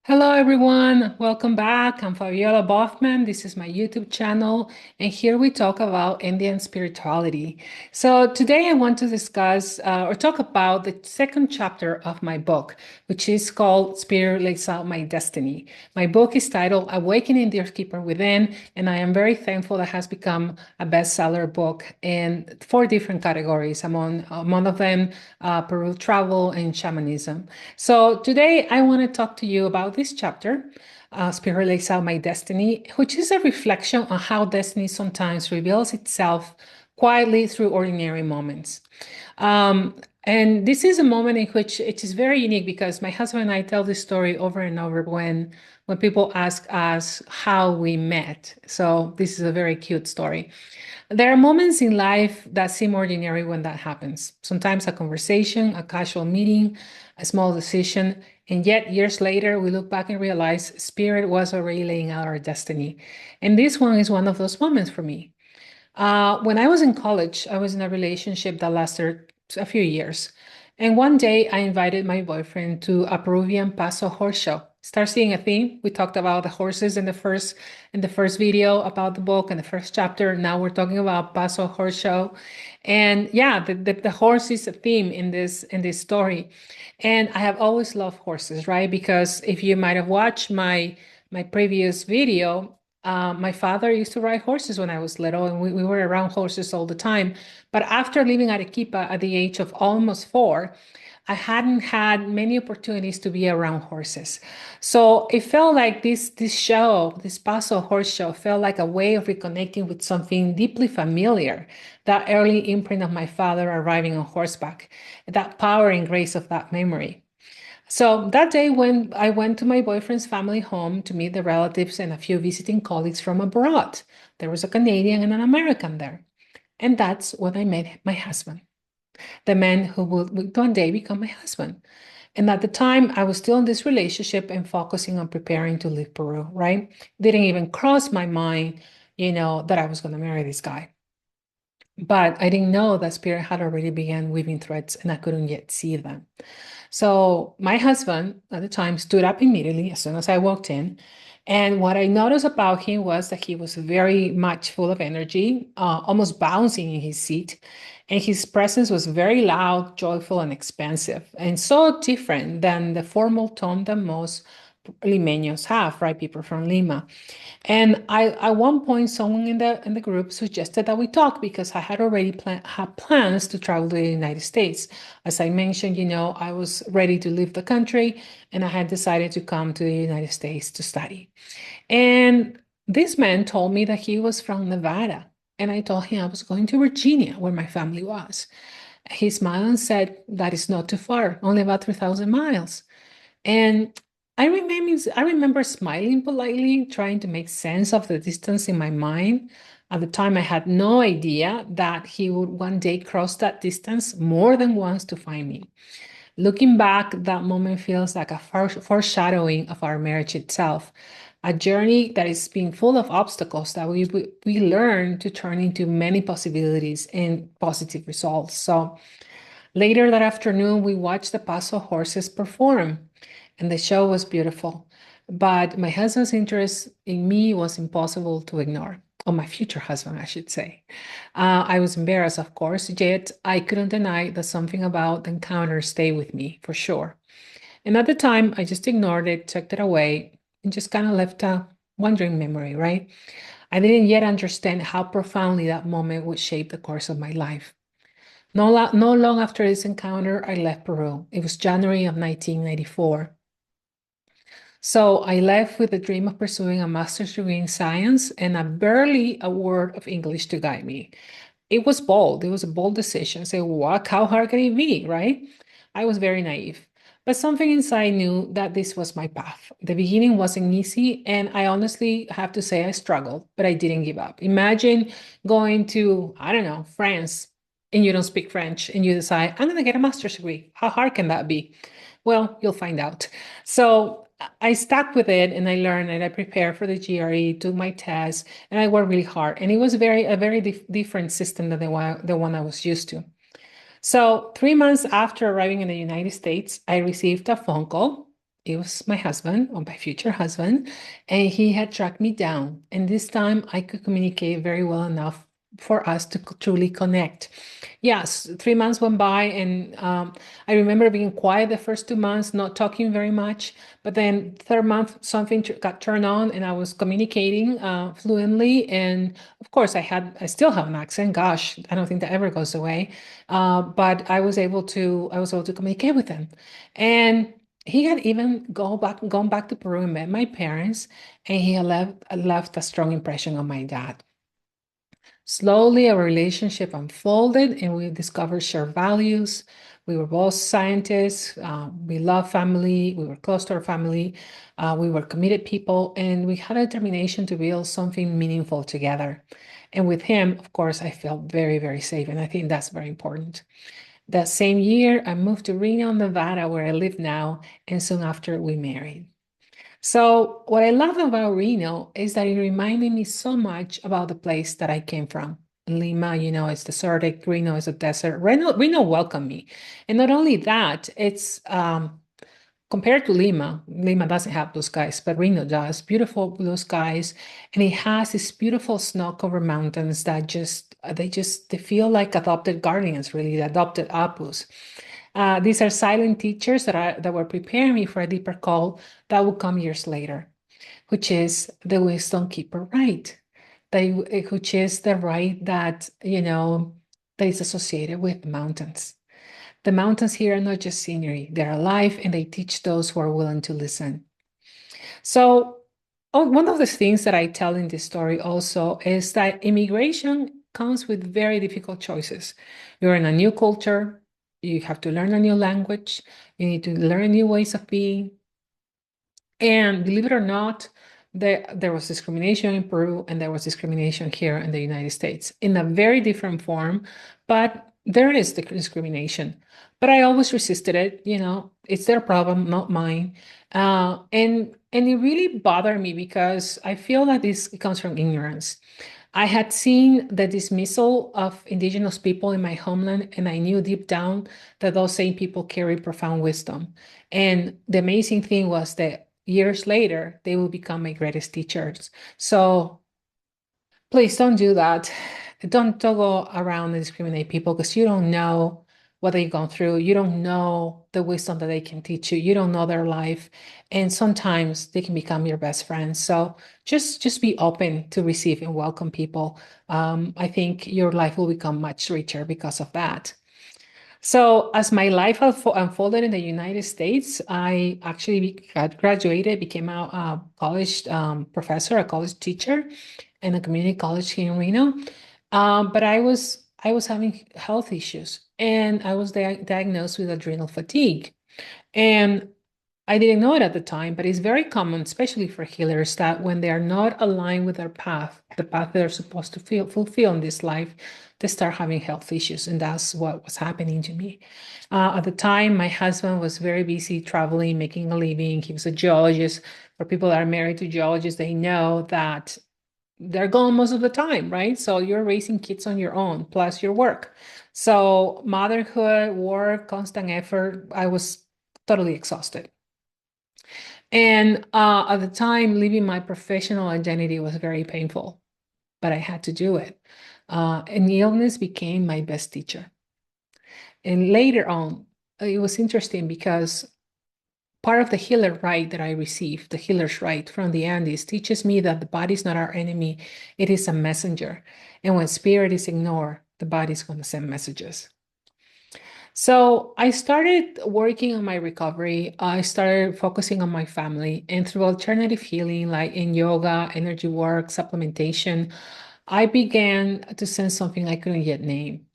Hello, everyone. Welcome back. I'm Fabiola Baughman. This is my YouTube channel, and here we talk about Indian spirituality. So, today I want to discuss or talk about the second chapter of my book, which is called Spirit Lays Out My Destiny. My book is titled Awakening the Earthkeeper Within, and I am very thankful that it has become a bestseller book in 4 different categories, among of them Peru travel and shamanism. So today I want to talk to you about this chapter, Spirit Lays Out My Destiny, which is a reflection on how destiny sometimes reveals itself quietly through ordinary moments. And this is a moment in which it is very unique because my husband and I tell this story over and over when people ask us how we met. So this is a very cute story. There are moments in life that seem ordinary when that happens. Sometimes a conversation, a casual meeting, a small decision, and yet years later we look back and realize Spirit was already laying out our destiny. And this one is one of those moments for me. When I was in college, I was in a relationship that lasted a few years. And one day I invited my boyfriend to a Peruvian Paso horse show. Start seeing a theme. We talked about the horses in the first video about the book and the first chapter. Now we're talking about Paso horse show. And yeah, the horse is a theme in this story. And I have always loved horses, right? Because if you might have watched my previous video, my father used to ride horses when I was little, and we were around horses all the time. But after leaving Arequipa at the age of almost 4, I hadn't had many opportunities to be around horses. So it felt like this show, this Paso horse show, felt like a way of reconnecting with something deeply familiar, that early imprint of my father arriving on horseback, that power and grace of that memory. So that day, when I went to my boyfriend's family home to meet the relatives and a few visiting colleagues from abroad, there was a Canadian and an American there. And that's when I met my husband, the man who would one day become my husband. And at the time, I was still in this relationship and focusing on preparing to leave Peru, right? Didn't even cross my mind, that I was going to marry this guy. But I didn't know that spirit had already begun weaving threads and I couldn't yet see them. So my husband at the time stood up immediately as soon as I walked in. And what I noticed about him was that he was very much full of energy, almost bouncing in his seat. And his presence was very loud, joyful, and expansive, and so different than the formal tone that most Limeños have, right? People from Lima. And at one point, someone in the group suggested that we talk because I had already had plans to travel to the United States. As I mentioned, I was ready to leave the country, and I had decided to come to the United States to study. And this man told me that he was from Nevada, and I told him I was going to Virginia, where my family was. He smiled and said, "That is not too far, only about 3,000 miles." And I remember smiling politely, trying to make sense of the distance in my mind. At the time, I had no idea that he would one day cross that distance more than once to find me. Looking back, that moment feels like a foreshadowing of our marriage itself, a journey that is being full of obstacles that we learn to turn into many possibilities and positive results. So later that afternoon, we watched the Paso horses perform, and the show was beautiful. But my husband's interest in me was impossible to ignore. Or my future husband, I should say. I was embarrassed, of course, yet I couldn't deny that something about the encounter stayed with me for sure. And at the time, I just ignored it, tucked it away, and just kind of left a wandering memory, right? I didn't yet understand how profoundly that moment would shape the course of my life. No long after this encounter, I left Peru. It was January of 1994. So I left with the dream of pursuing a master's degree in science and barely a word of English to guide me. It was bold. It was a bold decision. Say, what? How hard can it be, right? I was very naive. But something inside knew that this was my path. The beginning wasn't easy, and I honestly have to say I struggled, but I didn't give up. Imagine going to, I don't know, France, and you don't speak French, and you decide, I'm going to get a master's degree. How hard can that be? Well, you'll find out. So I stuck with it and I learned and I prepared for the GRE, took my test, and I worked really hard. And it was a very different system than the one I was used to. So 3 months after arriving in the United States, I received a phone call. It was my husband, or my future husband, and he had tracked me down. And this time I could communicate very well enough for us to truly connect. Yes, 3 months went by, and I remember being quiet the first 2 months, not talking very much. But then third month, something got turned on, and I was communicating fluently. And of course, I still have an accent. Gosh, I don't think that ever goes away. But I was able to communicate with him, and he had even gone back to Peru and met my parents, and he had left a strong impression on my dad. Slowly, our relationship unfolded and we discovered shared values. We were both scientists. We love family. We were close to our family. We were committed people, and we had a determination to build something meaningful together. And with him, of course, I felt very, very safe. And I think that's very important. That same year, I moved to Reno, Nevada, where I live now. And soon after, we married. So, what I love about Reno is that it reminded me so much about the place that I came from. Lima, it's desertic. Reno is a desert. Reno welcomed me. And not only that, it's compared to Lima, Lima doesn't have blue skies, but Reno does. Beautiful blue skies. And it has these beautiful snow-covered mountains that they feel like adopted guardians, really, the adopted apus. These are silent teachers that were preparing me for a deeper call that will come years later, which is the wisdom keeper right, which is the right that is associated with mountains. The mountains here are not just scenery; they're alive, and they teach those who are willing to listen. So, one of the things that I tell in this story also is that immigration comes with very difficult choices. You're in a new culture, you have to learn a new language, you need to learn new ways of being. And believe it or not, there was discrimination in Peru and there was discrimination here in the United States in a very different form, but there is the discrimination. But I always resisted it. It's their problem, not mine. And it really bothered me because I feel that this comes from ignorance. I had seen the dismissal of indigenous people in my homeland, and I knew deep down that those same people carry profound wisdom. And the amazing thing was that years later, they will become my greatest teachers. So please don't do that. Don't go around and discriminate people because you don't know what they've gone through. You don't know the wisdom that they can teach you. You don't know their life. And sometimes they can become your best friends. So just be open to receive and welcome people. I think your life will become much richer because of that. So as my life unfolded in the United States, I actually graduated, became a college professor, a college teacher in a community college here in Reno. But I was having health issues, and I was diagnosed with adrenal fatigue. And I didn't know it at the time, but it's very common, especially for healers, that when they are not aligned with their path, the path they're supposed to fulfill in this life, they start having health issues. And that's what was happening to me. At the time, my husband was very busy traveling, making a living. He was a geologist. For people that are married to geologists, they know that they're gone most of the time, right? So you're raising kids on your own, plus your work. So motherhood, work, constant effort, I was totally exhausted. And at the time, leaving my professional identity was very painful, but I had to do it. And the illness became my best teacher. And later on, it was interesting because part of the healer right that I received, the healer's right from the Andes, teaches me that the body is not our enemy, it is a messenger. And when spirit is ignored, the body is going to send messages. So I started working on my recovery. I started focusing on my family, and through alternative healing, like in yoga, energy work, supplementation, I began to sense something I couldn't yet name,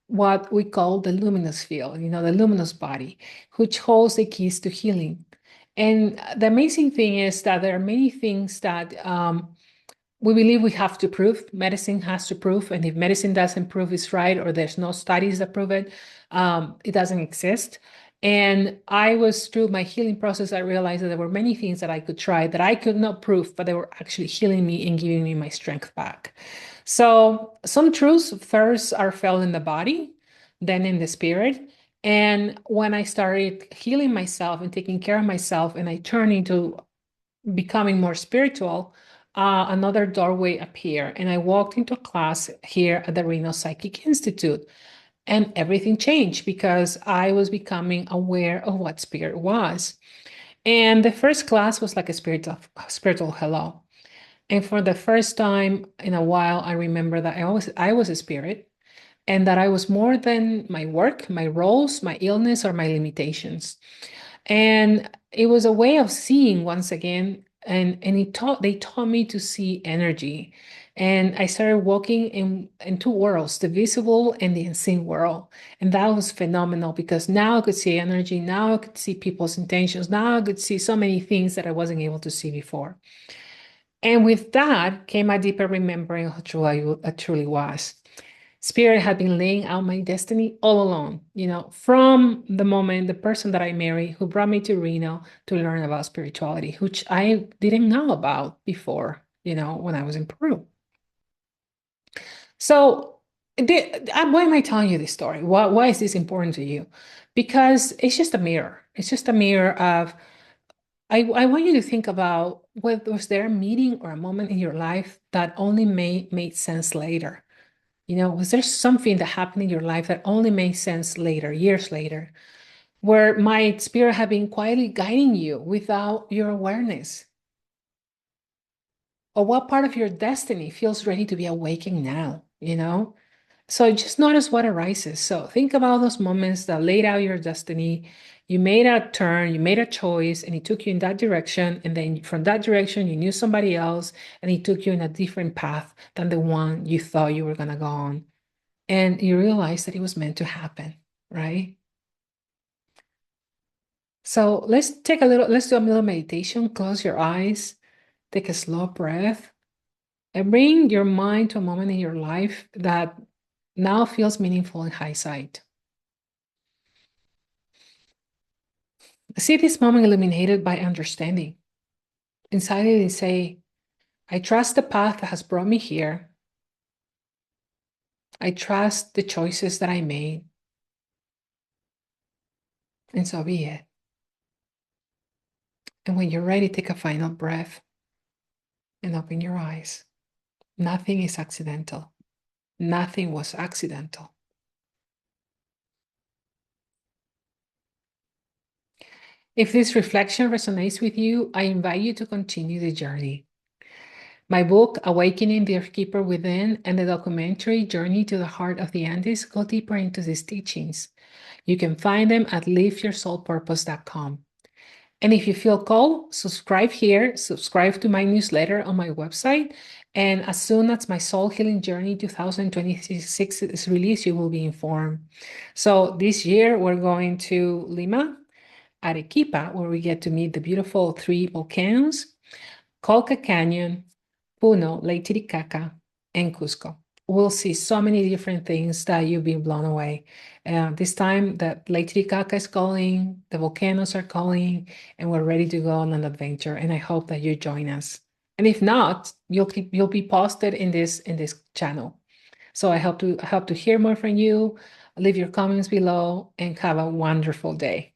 what we call the luminous field, the luminous body, which holds the keys to healing. And the amazing thing is that there are many things that we believe we have to prove. Medicine has to prove, and if medicine doesn't prove it's right, or there's no studies that prove it, it doesn't exist. And I was through my healing process, I realized that there were many things that I could try that I could not prove, but they were actually healing me and giving me my strength back. So some truths first are felt in the body, than in the spirit. And when I started healing myself and taking care of myself, and I turned into becoming more spiritual, another doorway appeared. And I walked into a class here at the Reno Psychic Institute. And everything changed because I was becoming aware of what spirit was. And the first class was like a spiritual hello. And for the first time in a while, I remember that I was a spirit, and that I was more than my work, my roles, my illness, or my limitations. And it was a way of seeing once again. And they taught me to see energy. And I started walking in two worlds, the visible and the unseen world. And that was phenomenal because now I could see energy. Now I could see people's intentions. Now I could see so many things that I wasn't able to see before. And with that came a deeper remembering of who I truly was. Spirit had been laying out my destiny all along, from the moment the person that I married who brought me to Reno to learn about spirituality, which I didn't know about before, when I was in Peru. So, why am I telling you this story? Why is this important to you? Because it's just a mirror. It's just a mirror of, I want you to think about, was there a meeting or a moment in your life that only made sense later? Was there something that happened in your life that only made sense later, years later, where my spirit had been quietly guiding you without your awareness? Or what part of your destiny feels ready to be awakened now? So just notice what arises. So think about those moments that laid out your destiny. You made a turn, you made a choice, and it took you in that direction. And then from that direction, you knew somebody else, and it took you in a different path than the one you thought you were going to go on. And you realize that it was meant to happen, right? So let's do a little meditation. Close your eyes, take a slow breath, and bring your mind to a moment in your life that now feels meaningful in hindsight. See this moment illuminated by understanding. Inside it, say, I trust the path that has brought me here. I trust the choices that I made. And so be it. And when you're ready, take a final breath and open your eyes. Nothing is accidental. Nothing was accidental. If this reflection resonates with you, I invite you to continue the journey. My book, Awakening the Earthkeeper Within, and the documentary Journey to the Heart of the Andes go deeper into these teachings. You can find them at liveyoursoulpurpose.com. And if you feel called, subscribe here, subscribe to my newsletter on my website. And as soon as my Soul Healing Journey 2026 is released, you will be informed. So this year, we're going to Lima, Arequipa, where we get to meet the beautiful 3 volcanoes, Colca Canyon, Puno, Lake Titicaca, and Cusco. We'll see so many different things that you'll be blown away. This time, the Lake Titicaca is calling, the volcanoes are calling, and we're ready to go on an adventure. And I hope that you join us. And if not, you'll be posted in this channel. So I hope to hear more from you. Leave your comments below and have a wonderful day.